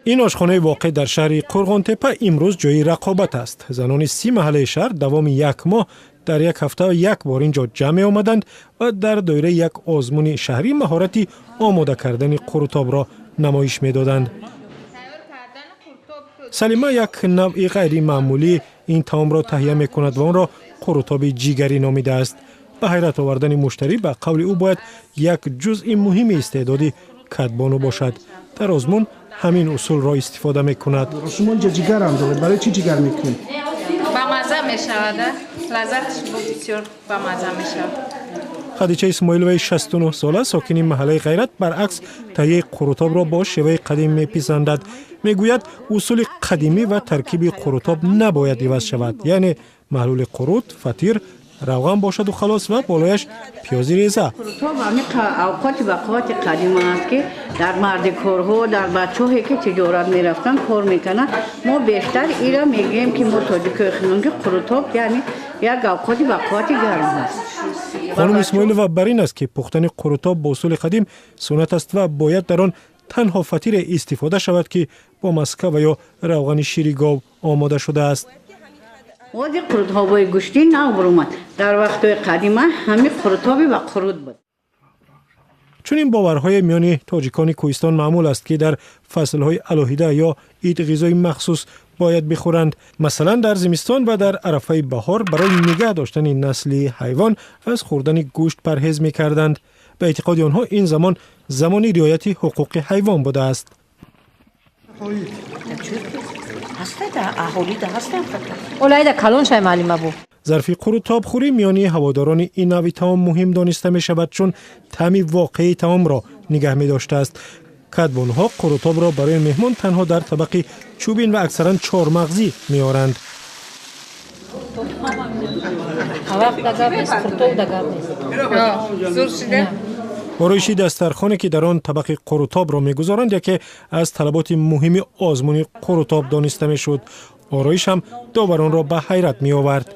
این آشخانه واقع در شهر قرغن‌تپه امروز جای رقابت است. زنان 30 محله شهر دوام یک ماه در یک هفته یک بار اینجا جمع آمدند و در دایره یک آزمون شهری مهارتی آماده کردن قروتاب را نمایش می‌دادند. سلیمه یک نوع غیر معمولی این طعام را تهیه می‌کند و آن را قروتاب جیگری نامیده است. به حیرت آوردن مشتری به قول او باید یک جزء مهم استعدادی کدبانو باشد. در آزمون همین اصول را استفاده می‌کند. شما جیگر هم دارید، برای چی جیگر می‌کنید؟ با مزه می‌شود، لذتش بسیار با مزه می‌شود. خدیجه اسماعیلوی 69 ساله ساکن محله غیرت برعکس تهیه قروتاب را با شیوه قدیم می‌پسندد. میگوید اصول قدیمی و ترکیب قروتاب نباید عوض شود، یعنی محلول قروت، فطیر، روغن باشد و خلاص و بالایش پیاز ریزه. قروتاب اوقات وقات قدیم است که در مردکارها در بچه‌هایی که تجارت می‌رفتن کار می‌کنن. ما بیشتر ایرا میگیم که ما تاجیک خونم که قروتاب یعنی یک اوقات وقات گرم است. خانم اسماعیلووا بر این است که پختن قروتاب با اصول قدیم سنت است و باید در آن تنها فطیر استفاده شود که با مسکه و یا روغن شیر گاو آماده شده است. وقتی قروتابای گوشتی نبرد در وقت قدیمه همین قروتابی و قروت بود. چون این باورهای میان تاجیکان کوهستان معمول است که در فصلهای الهیده یا عید غذای مخصوص باید بخورند. مثلا در زمستان و در عرفه بهار برای نگه داشتن نسل حیوان از خوردن گوشت پرهیز می‌کردند. به اعتقاد آنها این زمانی رعایت حقوق حیوان بوده است. ظرفی قروتاب خوری میانی هواداران این نوع طعام مهم دانسته می شود چون طعم واقعی طعام را نگه می داشته است. کدبانها قروتاب را برای مهمان تنها در طبق چوبین و اکثرا چهارمغزی می آورند. آرایشی دسترخوانی که در آن طبق قروتاب را می‌گذارند یکی از طلبات مهم آزمون قروتاب دانسته می‌شد. آرایش هم داوران را به حیرت می‌آورد.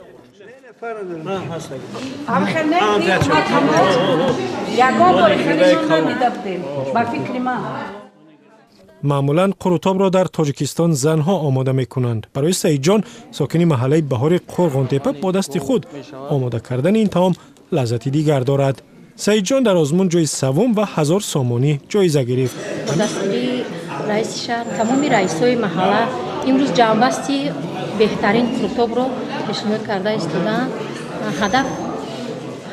معمولاً قروتاب را در تاجیکستان زنها آماده می‌کنند. برای سعید جان ساکن محله بهار قرغن‌تپه با دست خود آماده کردن این طعام لذتی دیگر دارد. سعید جان در آزمون جای سوم و 1000 سامانی جایزه گرفت. با دستوری رئیس شهر تمامی رئیسای محله امروز جمع‌بستی بهترین قروتاب را پیشنهاد کرده ایستادند.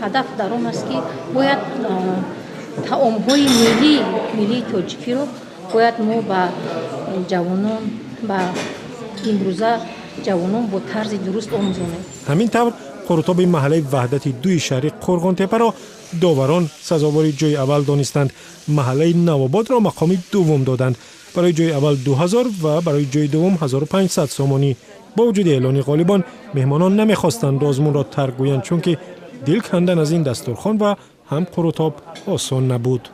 هدف در آن است که باید طعام‌های ملی تاجیکی را باید ما با جوانان با امروزه جوانان با طرز درست آموزانیم. همین طور قروتاب محله وحدت 2 شهر قرغن‌تپه را داوران سزاوار جای اول دانستند. محله نوآباد را مقام دوم دادند. برای جای اول 2000 و برای جای دوم 1500 سامانی. با وجود اعلان غالبان مهمانان نمیخواستند آزمون را ترک گویند چون که دل کندن از این دسترخوان و هم قروتاب آسان نبود.